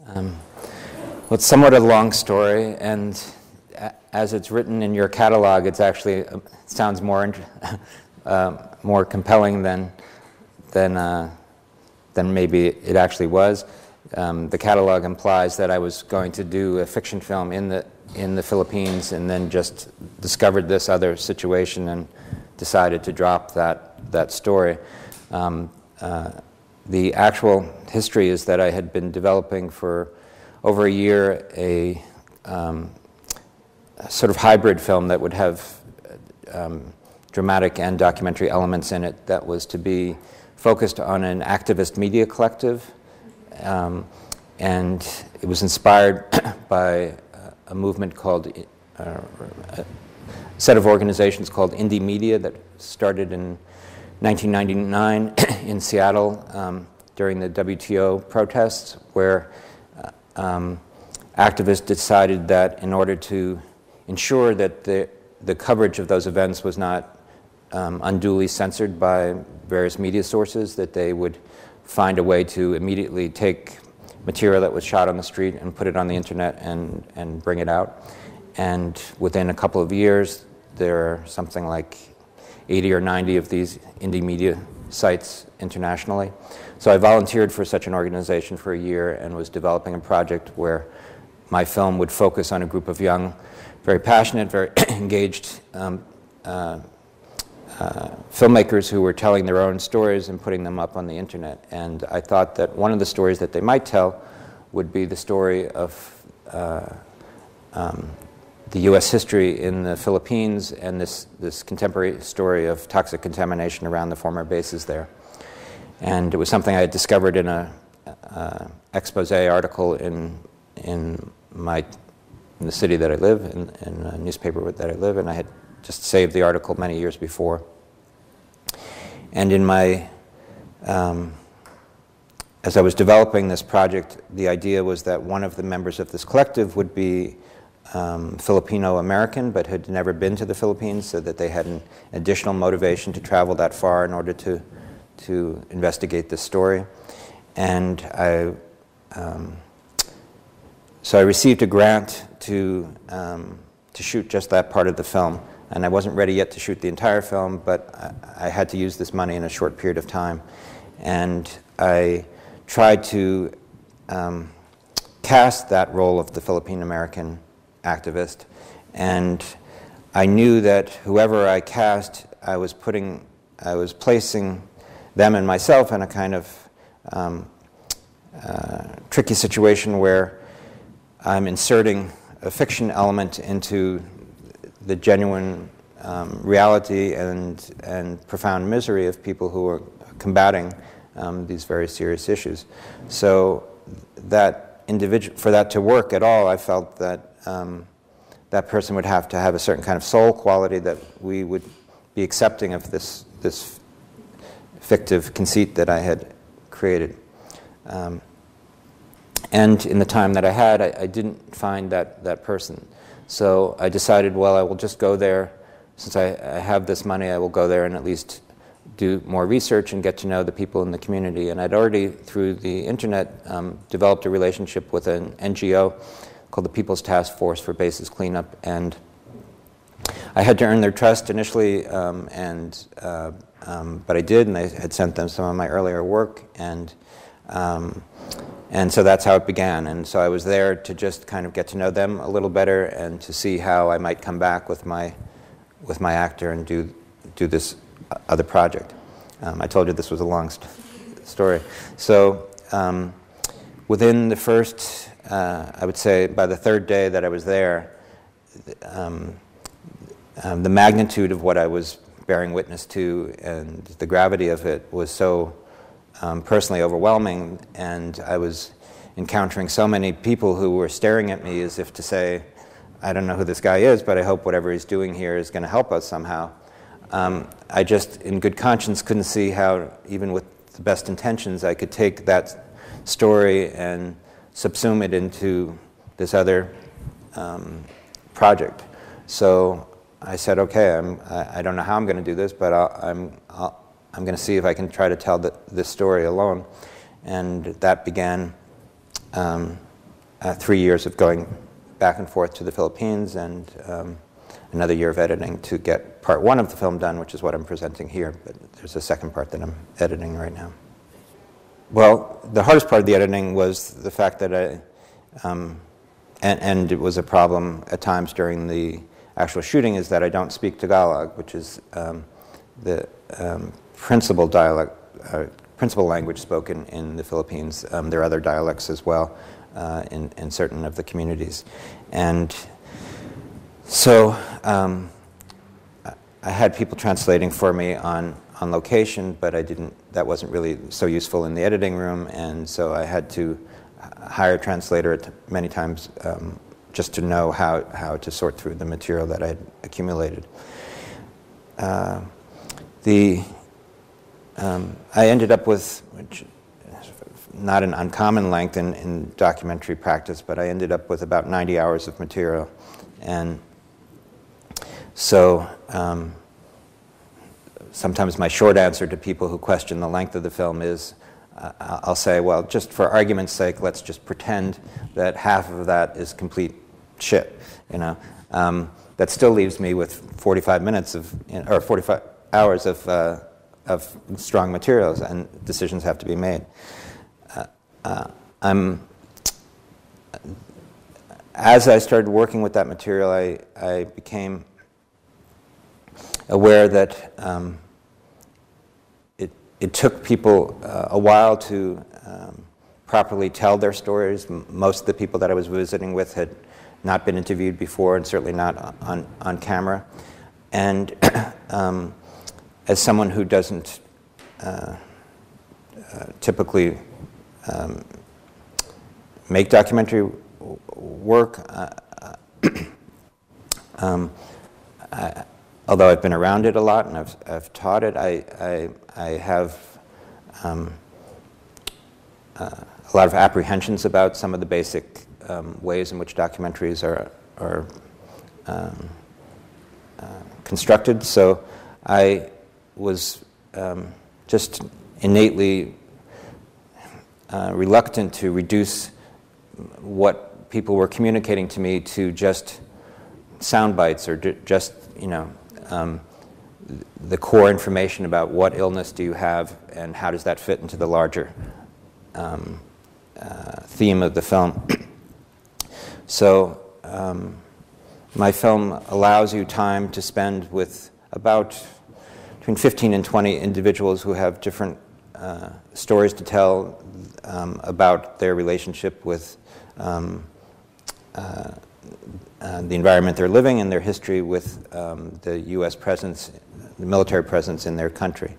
Well, it's somewhat a long story, and as it's written in your catalog, it's actually it sounds more more compelling than maybe it actually was. The catalog implies that I was going to do a fiction film in the Philippines, and then just discovered this other situation and decided to drop that story. The actual history is that I had been developing for over a year a sort of hybrid film that would have dramatic and documentary elements in it, that was to be focused on an activist media collective, and it was inspired by a movement called, a set of organizations called Indie Media that started in 1999 in Seattle during the WTO protests, where activists decided that in order to ensure that the coverage of those events was not unduly censored by various media sources, that they would find a way to immediately take material that was shot on the street and put it on the internet and bring it out. And within a couple of years, there are something like 80 or 90 of these indie media sites internationally. So I volunteered for such an organization for a year and was developing a project where my film would focus on a group of young, very passionate, very engaged filmmakers who were telling their own stories and putting them up on the internet. And I thought that one of the stories that they might tell would be the story of the U.S. history in the Philippines, and this contemporary story of toxic contamination around the former bases there. And it was something I had discovered in a expose article in the city that I live, in a newspaper that I live, and I had just saved the article many years before. And in my, as I was developing this project, the idea was that one of the members of this collective would be Filipino-American, but had never been to the Philippines, so that they had an additional motivation to travel that far in order to investigate this story. And so I received a grant to shoot just that part of the film. And I wasn't ready yet to shoot the entire film, but I had to use this money in a short period of time. And I tried to cast that role of the Philippine-American activist. And I knew that whoever I cast, I was placing them and myself in a kind of tricky situation where I'm inserting a fiction element into the genuine reality and profound misery of people who are combating these very serious issues. So that for that to work at all, I felt that that person would have to have a certain kind of soul quality, that we would be accepting of this fictive conceit that I had created. And in the time that I had, I didn't find that person. So I decided, well, I will just go there. Since I have this money, I will go there and at least do more research and get to know the people in the community. And I'd already, through the internet, developed a relationship with an NGO called the People's Task Force for Bases Cleanup. And I had to earn their trust initially, but I did, and I had sent them some of my earlier work. And so that's how it began. And so I was there to just kind of get to know them a little better and to see how I might come back with my actor and do this other project. I told you this was a long story. So within the first, I would say by the third day that I was there, the magnitude of what I was bearing witness to and the gravity of it was so personally overwhelming, and I was encountering so many people who were staring at me as if to say, I don't know who this guy is, but I hope whatever he's doing here is going to help us somehow. I just, in good conscience, couldn't see how, even with the best intentions, I could take that story and subsume it into this other project. So I said, okay, I don't know how I'm going to do this, but I'm going to see if I can try to tell this story alone. And that began 3 years of going back and forth to the Philippines, and another year of editing to get part 1 of the film done, which is what I'm presenting here, but there's a second part that I'm editing right now. Well, the hardest part of the editing was the fact that and it was a problem at times during the actual shooting, is that I don't speak Tagalog, which is the principal language spoken in the Philippines. There are other dialects as well in certain of the communities. And so I had people translating for me on location, but that wasn't really so useful in the editing room, and so I had to hire a translator many times just to know how to sort through the material that I had accumulated. I ended up with, which not an uncommon length in documentary practice, but I ended up with about 90 hours of material. And so sometimes my short answer to people who question the length of the film is, I'll say, well, just for argument's sake, let's just pretend that half of that is complete shit, you know. That still leaves me with 45 minutes or 45 hours of strong materials, and decisions have to be made. As I started working with that material, I became aware that it took people a while to properly tell their stories. Most of the people that I was visiting with had not been interviewed before, and certainly not on camera. And as someone who doesn't typically make documentary work, although I've been around it a lot and I've taught it, I have a lot of apprehensions about some of the basic ways in which documentaries are constructed. So I was just innately reluctant to reduce what people were communicating to me to just sound bites, or just, you know, the core information about what illness do you have and how does that fit into the larger theme of the film. So my film allows you time to spend with about between 15 and 20 individuals who have different stories to tell about their relationship with the environment they're living in, their history with the U.S. presence, the military presence in their country.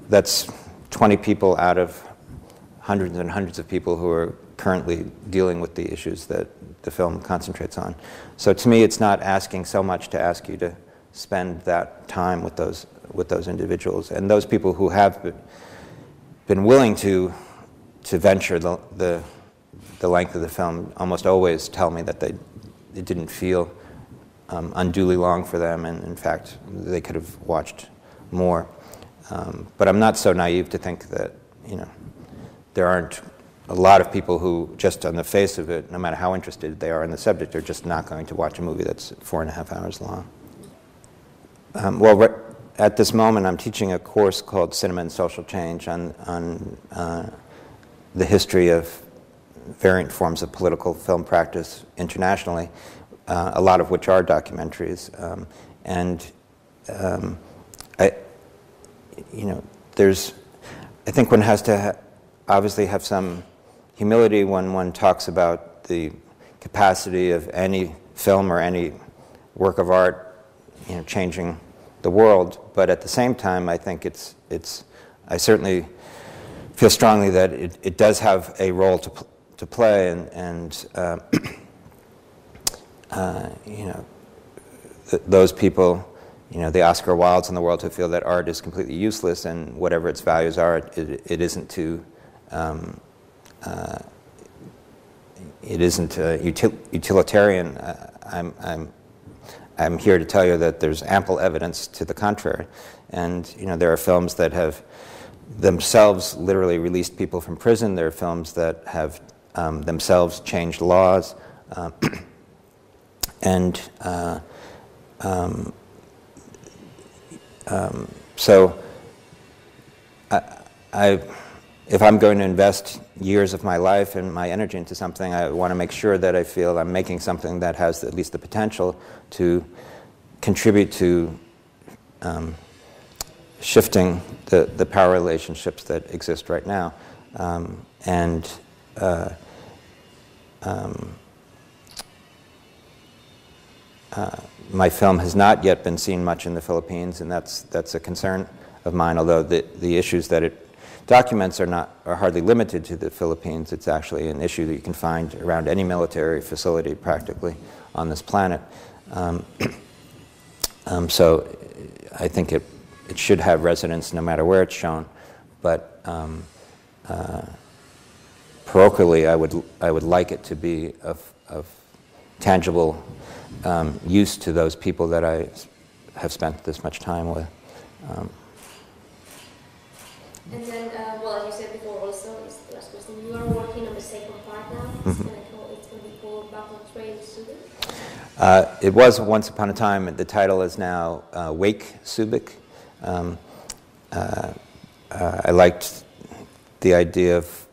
That's 20 people out of hundreds and hundreds of people who are currently dealing with the issues that the film concentrates on. So to me, it's not asking so much to ask you to spend that time with those individuals. And those people who have been willing to venture the length of the film almost always tell me that it didn't feel unduly long for them, and in fact they could have watched more. But I'm not so naive to think that, you know, there aren't a lot of people who, just on the face of it, no matter how interested they are in the subject, are just not going to watch a movie that's 4.5 hours long. Well, at this moment I'm teaching a course called Cinema and Social Change on the history of variant forms of political film practice internationally, a lot of which are documentaries. I think one has to obviously have some humility when one talks about the capacity of any film or any work of art, you know, changing the world. But at the same time, I think I certainly feel strongly that it does have a role to play, and you know, those people, you know, the Oscar Wildes in the world who feel that art is completely useless and whatever its values are, it isn't utilitarian. I'm here to tell you that there's ample evidence to the contrary, and you know, there are films that have themselves literally released people from prison. There are films that have themselves changed laws. And so if I'm going to invest years of my life and my energy into something, I want to make sure that I feel I'm making something that has at least the potential to contribute to shifting the power relationships that exist right now. My film has not yet been seen much in the Philippines, and that's a concern of mine, although the issues that it documents are hardly limited to the Philippines. It's actually an issue that you can find around any military facility practically on this planet. So I think it should have resonance no matter where it's shown, but parochially I would like it to be of tangible use to those people that I have spent this much time with. And then, well, as you said before also, this is the last question, you are working on the second part now. It's going to be called Battle Trail Subic? It was once upon a time, the title is now Wake Subic. I liked the idea of,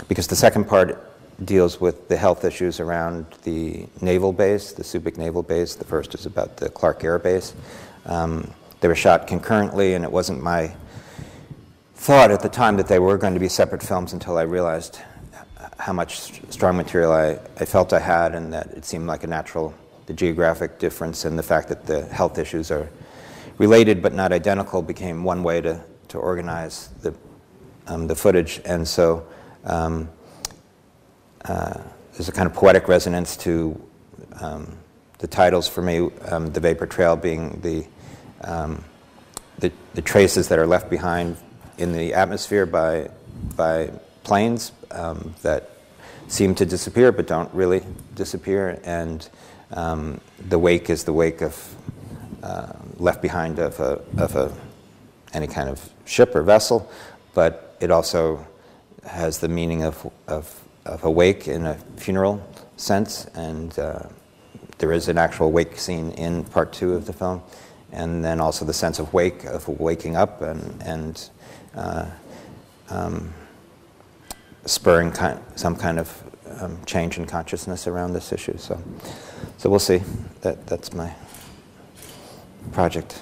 because the second part deals with the health issues around the naval base, the Subic Naval Base. The first is about the Clark Air Base. They were shot concurrently, and it wasn't my thought at the time that they were going to be separate films until I realized how much strong material I felt I had, and that it seemed like a natural, the geographic difference and the fact that the health issues are related but not identical became one way to organize the footage. And so there's a kind of poetic resonance to the titles for me, the vapor trail being the traces that are left behind in the atmosphere by planes that seem to disappear but don't really disappear, and the wake is the wake of left behind of any kind of ship or vessel, but it also has the meaning of a wake in a funeral sense, and there is an actual wake scene in part 2 of the film, and then also the sense of wake, of waking up and spurring some kind of change in consciousness around this issue. So we'll see. That's my project.